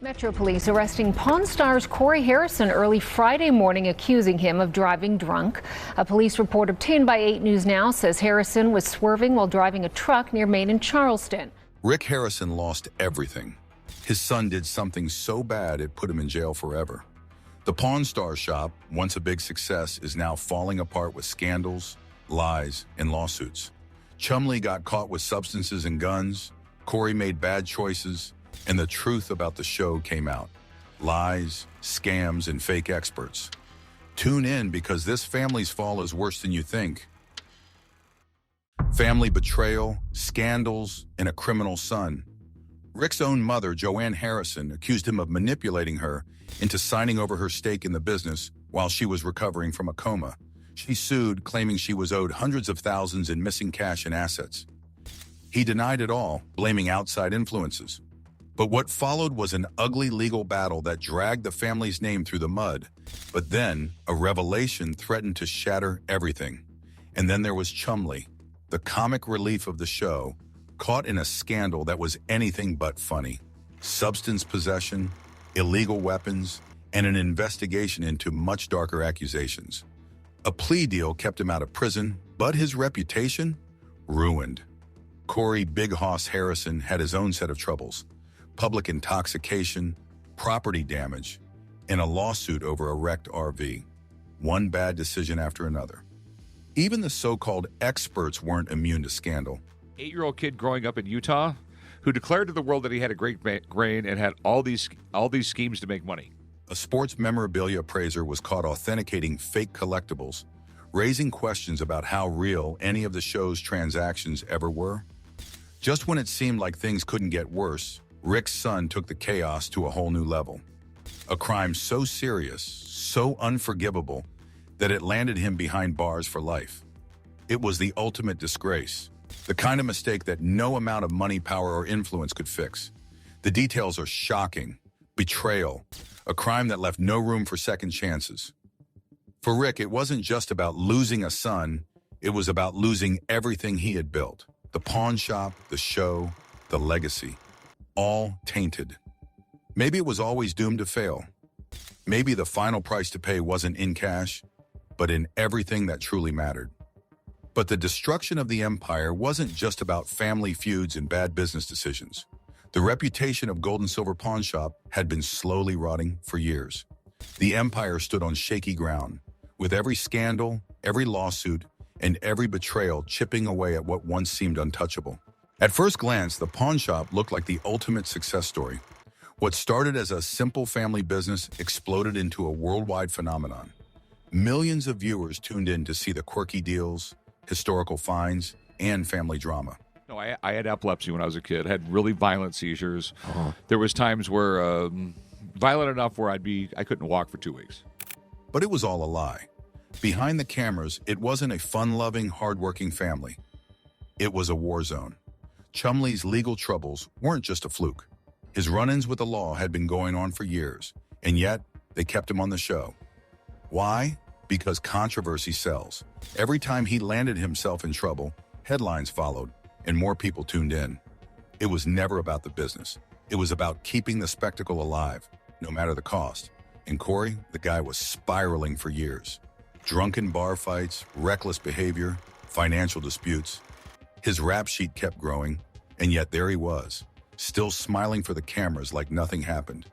Metro Police arresting Pawn Stars Chumlee Harrison early Friday morning, accusing him of driving drunk. A police report obtained by 8 News Now says Harrison was swerving while driving a truck near Maine and Charleston. Rick Harrison lost everything. His son did something so bad it put him in jail forever. The Pawn Star shop, once a big success, is now falling apart with scandals, lies, and lawsuits. Chumlee got caught with substances and guns. Corey made bad choices. And the truth about the show came out. Lies, scams, and fake experts. Tune in because this family's fall is worse than you think. Family betrayal, scandals, and a criminal son. Rick's own mother, Joanne Harrison, accused him of manipulating her into signing over her stake in the business while she was recovering from a coma. She sued, claiming she was owed hundreds of thousands in missing cash and assets. He denied it all, blaming outside influences. But what followed was an ugly legal battle that dragged the family's name through the mud. But then, a revelation threatened to shatter everything. And then there was Chumlee, the comic relief of the show, caught in a scandal that was anything but funny. Substance possession, illegal weapons, and an investigation into much darker accusations. A plea deal kept him out of prison, but his reputation? Ruined. Corey Big Hoss Harrison had his own set of troubles. Public intoxication, property damage, and a lawsuit over a wrecked RV. One bad decision after another. Even the so-called experts weren't immune to scandal. 8-year-old kid growing up in Utah who declared to the world that he had a great brain and had all these schemes to make money. A sports memorabilia appraiser was caught authenticating fake collectibles, raising questions about how real any of the show's transactions ever were. Just when it seemed like things couldn't get worse, Rick's son took the chaos to a whole new level. A crime so serious, so unforgivable, that it landed him behind bars for life. It was the ultimate disgrace, the kind of mistake that no amount of money, power, or influence could fix. The details are shocking. Betrayal, a crime that left no room for second chances. For Rick, it wasn't just about losing a son, it was about losing everything he had built. The pawn shop, the show, the legacy. All tainted. Maybe it was always doomed to fail. Maybe the final price to pay wasn't in cash, but in everything that truly mattered. But the destruction of the empire wasn't just about family feuds and bad business decisions. The reputation of Gold and Silver Pawn Shop had been slowly rotting for years. The empire stood on shaky ground, with every scandal, every lawsuit, and every betrayal chipping away at what once seemed untouchable. At first glance, the pawn shop looked like the ultimate success story. What started as a simple family business exploded into a worldwide phenomenon. Millions of viewers tuned in to see the quirky deals, historical finds, and family drama. No, I had epilepsy when I was a kid. I had really violent seizures. There was times where violent enough where I couldn't walk for 2 weeks. But it was all a lie. Behind the cameras, it wasn't a fun-loving, hard-working family. It was a war zone. Chumlee's legal troubles weren't just a fluke. His run-ins with the law had been going on for years, and yet they kept him on the show. Why? Because controversy sells. Every time he landed himself in trouble, headlines followed, and more people tuned in. It was never about the business. It was about keeping the spectacle alive, no matter the cost. And Corey, the guy was spiraling for years. Drunken bar fights, reckless behavior, financial disputes. His rap sheet kept growing, and yet there he was, still smiling for the cameras like nothing happened.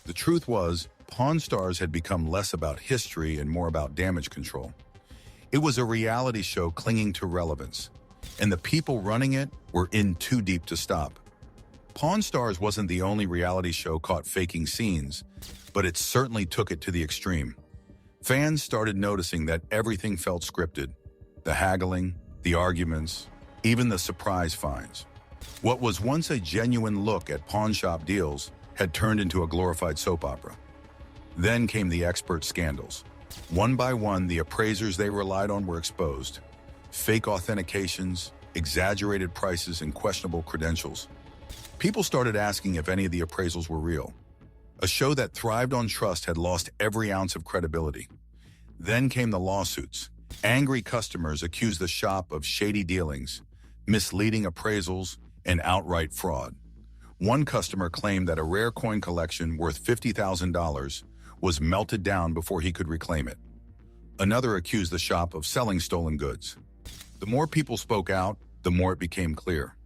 The truth was, Pawn Stars had become less about history and more about damage control. It was a reality show clinging to relevance, and the people running it were in too deep to stop. Pawn Stars wasn't the only reality show caught faking scenes, but it certainly took it to the extreme. Fans started noticing that everything felt scripted. The haggling, the arguments, even the surprise finds. What was once a genuine look at pawn shop deals had turned into a glorified soap opera. Then came the expert scandals. One by one, the appraisers they relied on were exposed. Fake authentications, exaggerated prices, and questionable credentials. People started asking if any of the appraisals were real. A show that thrived on trust had lost every ounce of credibility. Then came the lawsuits. Angry customers accused the shop of shady dealings, misleading appraisals, and outright fraud. One customer claimed that a rare coin collection worth $50,000 was melted down before he could reclaim it. Another accused the shop of selling stolen goods. The more people spoke out, the more it became clear.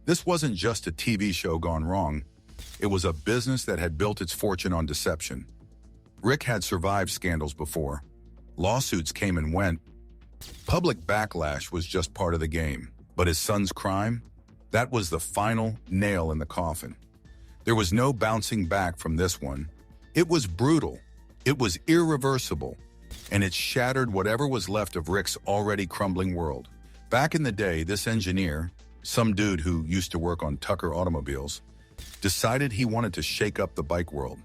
This wasn't just a TV show gone wrong. It was a business that had built its fortune on deception. Rick had survived scandals before. Lawsuits came and went. Public backlash was just part of the game. But his son's crime? That was the final nail in the coffin. There was no bouncing back from this one. It was brutal. It was irreversible. And it shattered whatever was left of Rick's already crumbling world. Back in the day, this engineer, some dude who used to work on Tucker automobiles, decided he wanted to shake up the bike world.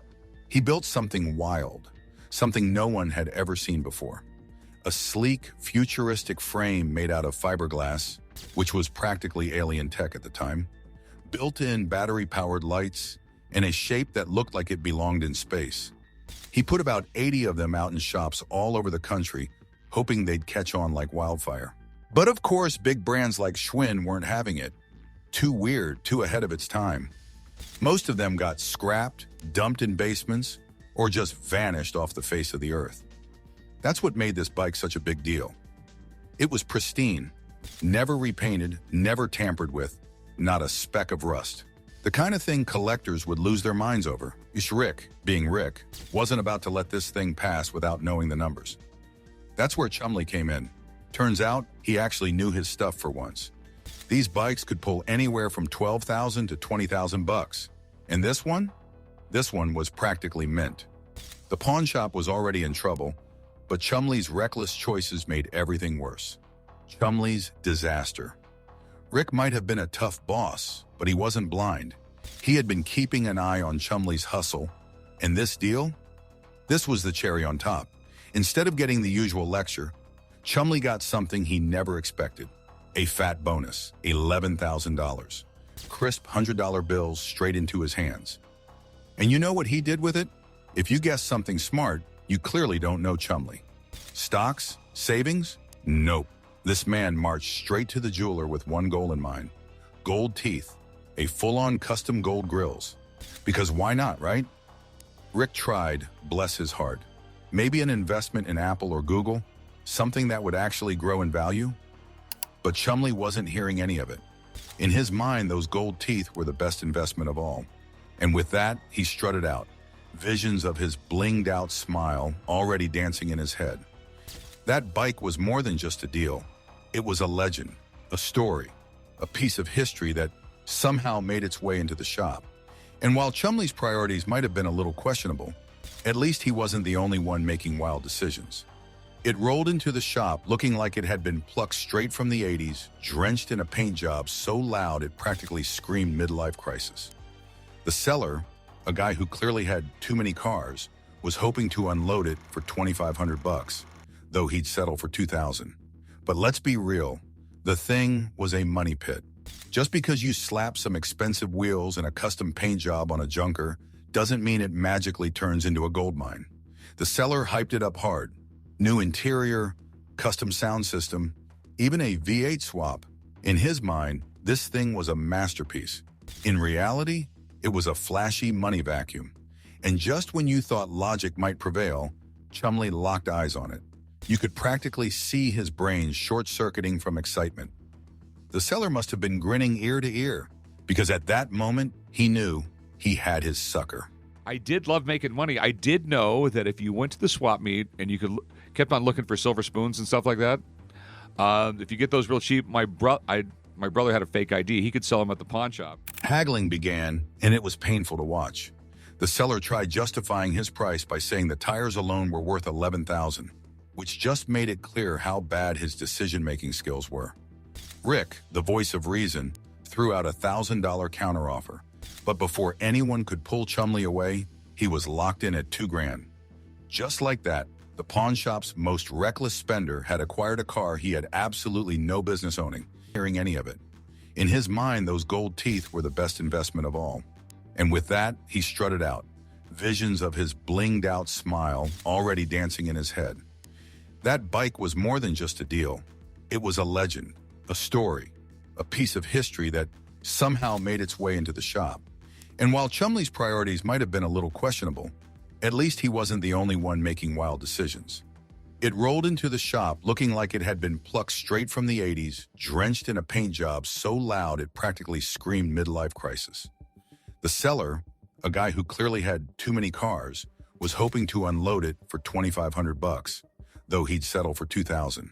He built something wild, something no one had ever seen before. A sleek, futuristic frame made out of fiberglass, which was practically alien tech at the time, built-in battery-powered lights, and a shape that looked like it belonged in space. He put about 80 of them out in shops all over the country, hoping they'd catch on like wildfire. But of course, big brands like Schwinn weren't having it. Too weird, too ahead of its time. Most of them got scrapped, dumped in basements, or just vanished off the face of the earth. That's what made this bike such a big deal. It was pristine, never repainted, never tampered with, not a speck of rust. The kind of thing collectors would lose their minds over. Rick, being Rick, wasn't about to let this thing pass without knowing the numbers. That's where Chumlee came in. Turns out, he actually knew his stuff for once. These bikes could pull anywhere from $12,000 to $20,000. And this one was practically mint. The pawn shop was already in trouble, but Chumlee's reckless choices made everything worse. Chumlee's disaster. Rick might have been a tough boss, but he wasn't blind. He had been keeping an eye on Chumlee's hustle, and this deal? This was the cherry on top. Instead of getting the usual lecture, Chumlee got something he never expected. A fat bonus, $11,000. Crisp $100 bills straight into his hands. And you know what he did with it? If you guessed something smart, you clearly don't know Chumlee. Stocks? Savings? Nope. This man marched straight to the jeweler with one goal in mind. Gold teeth. A full-on custom gold grills. Because why not, right? Rick tried, bless his heart. Maybe an investment in Apple or Google? Something that would actually grow in value? But Chumlee wasn't hearing any of it. In his mind, those gold teeth were the best investment of all. And with that, he strutted out, visions of his blinged-out smile already dancing in his head. That bike was more than just a deal. It was a legend, a story, a piece of history that somehow made its way into the shop. And while Chumlee's priorities might have been a little questionable, at least he wasn't the only one making wild decisions. It rolled into the shop looking like it had been plucked straight from the 80s, drenched in a paint job so loud it practically screamed midlife crisis. The seller, a guy who clearly had too many cars, was hoping to unload it for $2,500, though he'd settle for $2,000. But let's be real, the thing was a money pit. Just because you slap some expensive wheels and a custom paint job on a junker doesn't mean it magically turns into a gold mine. The seller hyped it up hard. New interior, custom sound system, even a V8 swap. In his mind, this thing was a masterpiece. In reality, it was a flashy money vacuum. And just when you thought logic might prevail, Chumlee locked eyes on it. You could practically see his brain short-circuiting from excitement. The seller must have been grinning ear to ear, because at that moment, he knew he had his sucker. I did love making money. I did know that if you went to the swap meet and you kept on looking for silver spoons and stuff like that, if you get those real cheap, my brother had a fake ID. He could sell them at the pawn shop. Haggling began, and it was painful to watch. The seller tried justifying his price by saying the tires alone were worth $11,000, which just made it clear how bad his decision-making skills were. Rick, the voice of reason, threw out a $1,000 counteroffer. But before anyone could pull Chumlee away, he was locked in at $2,000. Just like that, the pawn shop's most reckless spender had acquired a car he had absolutely no business owning, hearing any of it. In his mind, those gold teeth were the best investment of all. And with that, he strutted out, visions of his blinged-out smile already dancing in his head. That bike was more than just a deal. It was a legend, a story, a piece of history that somehow made its way into the shop. And while Chumlee's priorities might have been a little questionable, at least he wasn't the only one making wild decisions. It rolled into the shop looking like it had been plucked straight from the 80s, drenched in a paint job so loud it practically screamed midlife crisis. The seller, a guy who clearly had too many cars, was hoping to unload it for $2,500, though he'd settle for $2,000.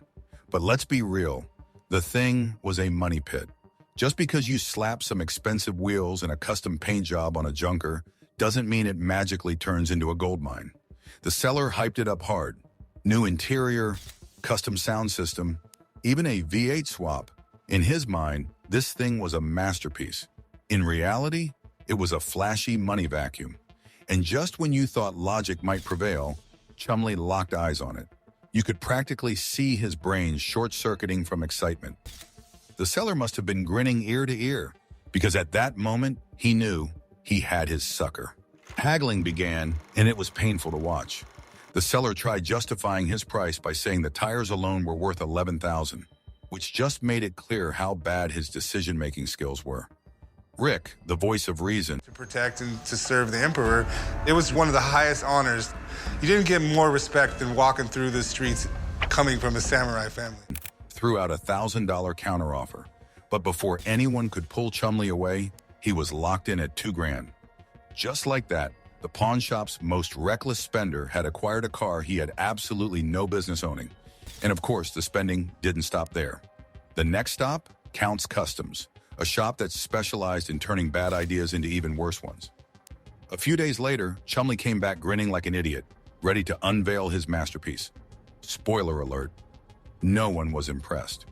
But let's be real, the thing was a money pit. Just because you slap some expensive wheels and a custom paint job on a junker doesn't mean it magically turns into a gold mine. The seller hyped it up hard. New interior, custom sound system, even a V8 swap. In his mind, this thing was a masterpiece. In reality, it was a flashy money vacuum. And just when you thought logic might prevail, Chumlee locked eyes on it. You could practically see his brain short-circuiting from excitement. The seller must have been grinning ear to ear, because at that moment, he knew he had his sucker. Haggling began, and it was painful to watch. The seller tried justifying his price by saying the tires alone were worth $11,000, which just made it clear how bad his decision-making skills were. Rick, the voice of reason, to protect and to serve the emperor, it was one of the highest honors. You didn't get more respect than walking through the streets coming from a samurai family. Threw out a $1,000 counteroffer, but before anyone could pull Chumlee away, he was locked in at $2,000. Just like that, the pawn shop's most reckless spender had acquired a car he had absolutely no business owning. And of course, the spending didn't stop there. The next stop, Count's Customs, a shop that specialized in turning bad ideas into even worse ones. A few days later, Chumlee came back grinning like an idiot, ready to unveil his masterpiece. Spoiler alert, no one was impressed.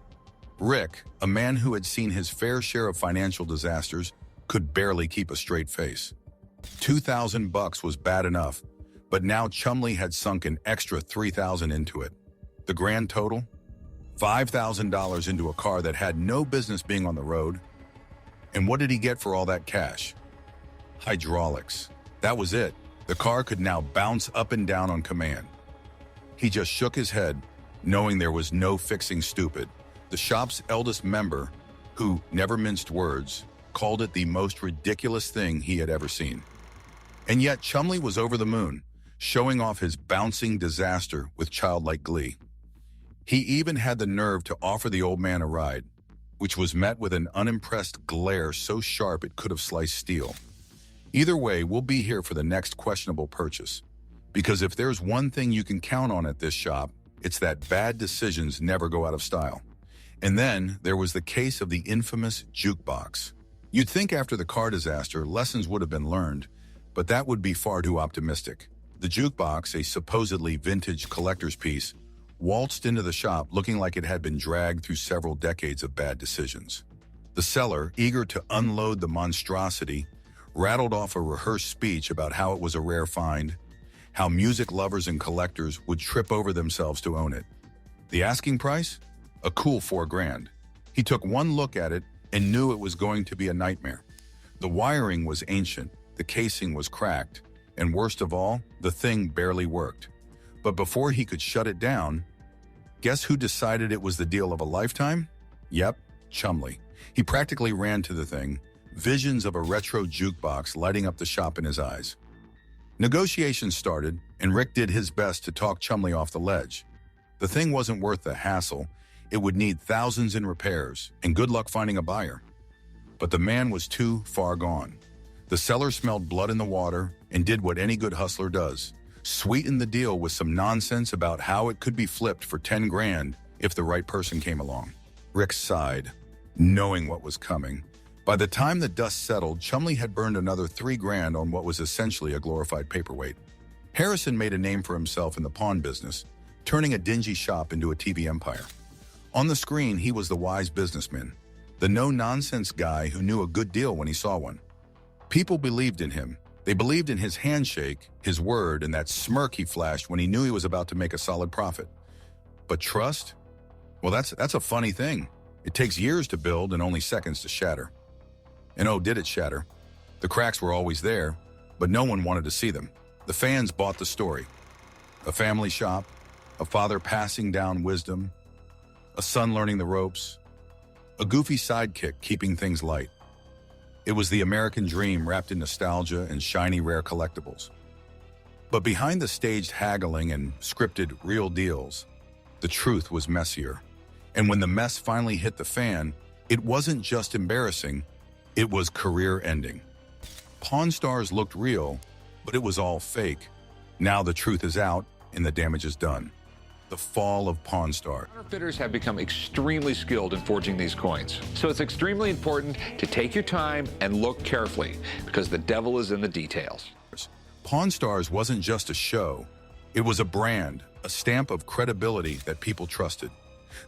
Rick, a man who had seen his fair share of financial disasters, could barely keep a straight face. $2,000 was bad enough, but now Chumlee had sunk an extra $3,000 into it. The grand total? $5,000 into a car that had no business being on the road. And what did he get for all that cash? Hydraulics. That was it. The car could now bounce up and down on command. He just shook his head, knowing there was no fixing stupid. The shop's eldest member, who never minced words, called it the most ridiculous thing he had ever seen. And yet Chumlee was over the moon, showing off his bouncing disaster with childlike glee. He even had the nerve to offer the old man a ride, which was met with an unimpressed glare so sharp it could have sliced steel. Either way, we'll be here for the next questionable purchase. Because if there's one thing you can count on at this shop, it's that bad decisions never go out of style. And then there was the case of the infamous jukebox. You'd think after the car disaster, lessons would have been learned, but that would be far too optimistic. The jukebox, a supposedly vintage collector's piece, waltzed into the shop looking like it had been dragged through several decades of bad decisions. The seller, eager to unload the monstrosity, rattled off a rehearsed speech about how it was a rare find, how music lovers and collectors would trip over themselves to own it. The asking price? A cool $4,000. He took one look at it and knew it was going to be a nightmare. The wiring was ancient, the casing was cracked, and worst of all, the thing barely worked. But before he could shut it down, guess who decided it was the deal of a lifetime? Yep, Chumlee. He practically ran to the thing, visions of a retro jukebox lighting up the shop in his eyes. Negotiations started, and Rick did his best to talk Chumlee off the ledge. The thing wasn't worth the hassle. It would need thousands in repairs, and good luck finding a buyer. But the man was too far gone. The seller smelled blood in the water and did what any good hustler does. Sweetened the deal with some nonsense about how it could be flipped for $10,000 if the right person came along. Rick sighed, knowing what was coming. By the time the dust settled, Chumlee had burned another $3,000 on what was essentially a glorified paperweight. Harrison made a name for himself in the pawn business, turning a dingy shop into a TV empire. On the screen, he was the wise businessman, the no-nonsense guy who knew a good deal when he saw one. People believed in him. They believed in his handshake, his word, and that smirk he flashed when he knew he was about to make a solid profit. But trust? Well, that's a funny thing. It takes years to build and only seconds to shatter. And oh, did it shatter. The cracks were always there, but no one wanted to see them. The fans bought the story. A family shop, a father passing down wisdom, a son learning the ropes, a goofy sidekick keeping things light. It was the American dream wrapped in nostalgia and shiny rare collectibles. But behind the staged haggling and scripted real deals, the truth was messier. And when the mess finally hit the fan, it wasn't just embarrassing, it was career-ending. Pawn Stars looked real, but it was all fake. Now the truth is out and the damage is done. The fall of Pawn Stars. Counterfeiters have become extremely skilled in forging these coins. So it's extremely important to take your time and look carefully, because the devil is in the details. Pawn Stars wasn't just a show. It was a brand, a stamp of credibility that people trusted.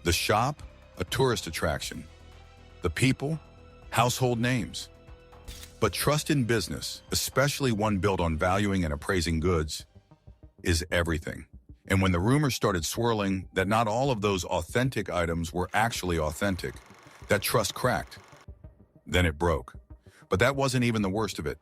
The shop, a tourist attraction. The people, household names. But trust in business, especially one built on valuing and appraising goods, is everything. And when the rumors started swirling that not all of those authentic items were actually authentic, that trust cracked. Then it broke. But that wasn't even the worst of it.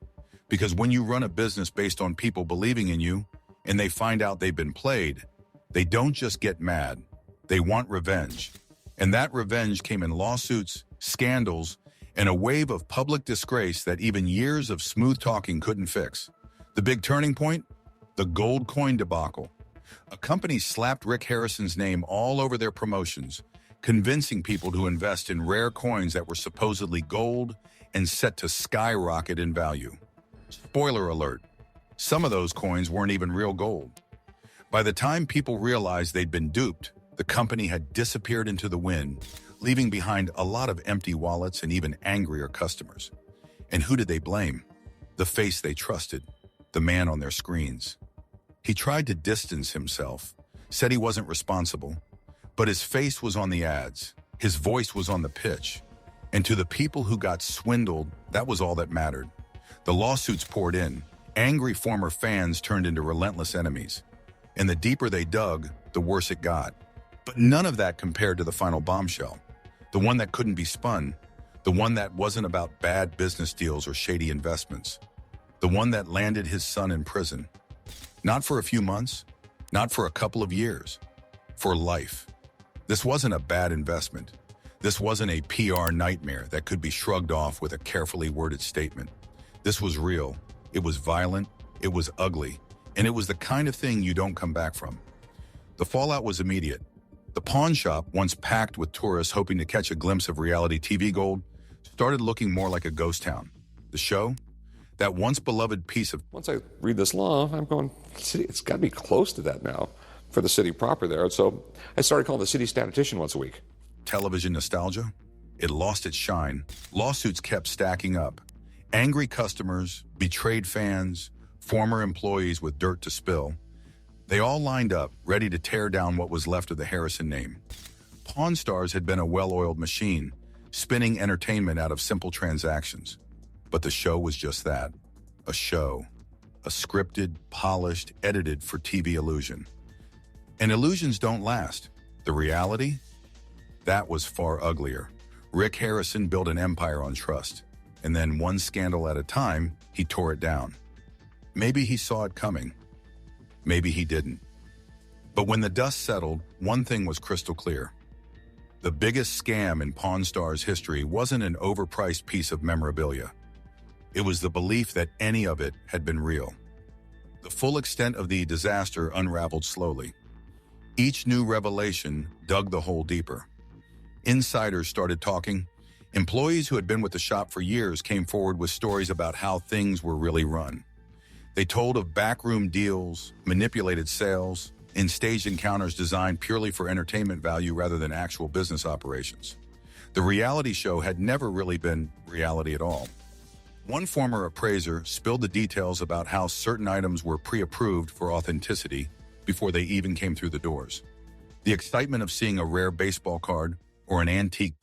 Because when you run a business based on people believing in you, and they find out they've been played, they don't just get mad. They want revenge. And that revenge came in lawsuits, scandals, and a wave of public disgrace that even years of smooth talking couldn't fix. The big turning point? The gold coin debacle. A company slapped Rick Harrison's name all over their promotions, convincing people to invest in rare coins that were supposedly gold and set to skyrocket in value. Spoiler alert, some of those coins weren't even real gold. By the time people realized they'd been duped, the company had disappeared into the wind, leaving behind a lot of empty wallets and even angrier customers. And who did they blame? The face they trusted, the man on their screens. He tried to distance himself, said he wasn't responsible, but his face was on the ads, his voice was on the pitch. And to the people who got swindled, that was all that mattered. The lawsuits poured in, angry former fans turned into relentless enemies. And the deeper they dug, the worse it got. But none of that compared to the final bombshell. The one that couldn't be spun, the one that wasn't about bad business deals or shady investments. The one that landed his son in prison. Not for a few months, not for a couple of years, for life. This wasn't a bad investment. This wasn't a PR nightmare that could be shrugged off with a carefully worded statement. This was real, it was violent, it was ugly, and it was the kind of thing you don't come back from. The fallout was immediate. The pawn shop, once packed with tourists hoping to catch a glimpse of reality TV gold, started looking more like a ghost town. The show? That once beloved piece of... Once I read this law, I'm going, it's got to be close to that now for the city proper there. So I started calling the city statistician once a week. Television nostalgia? It lost its shine. Lawsuits kept stacking up. Angry customers, betrayed fans, former employees with dirt to spill. They all lined up, ready to tear down what was left of the Harrison name. Pawn Stars had been a well-oiled machine, spinning entertainment out of simple transactions. But the show was just that, a show. A scripted, polished, edited for TV illusion. And illusions don't last. The reality? That was far uglier. Rick Harrison built an empire on trust. And then one scandal at a time, he tore it down. Maybe he saw it coming. Maybe he didn't. But when the dust settled, one thing was crystal clear. The biggest scam in Pawn Stars history wasn't an overpriced piece of memorabilia. It was the belief that any of it had been real. The full extent of the disaster unraveled slowly. Each new revelation dug the hole deeper. Insiders started talking. Employees who had been with the shop for years came forward with stories about how things were really run. They told of backroom deals, manipulated sales, and staged encounters designed purely for entertainment value rather than actual business operations. The reality show had never really been reality at all. One former appraiser spilled the details about how certain items were pre-approved for authenticity before they even came through the doors. The excitement of seeing a rare baseball card or an antique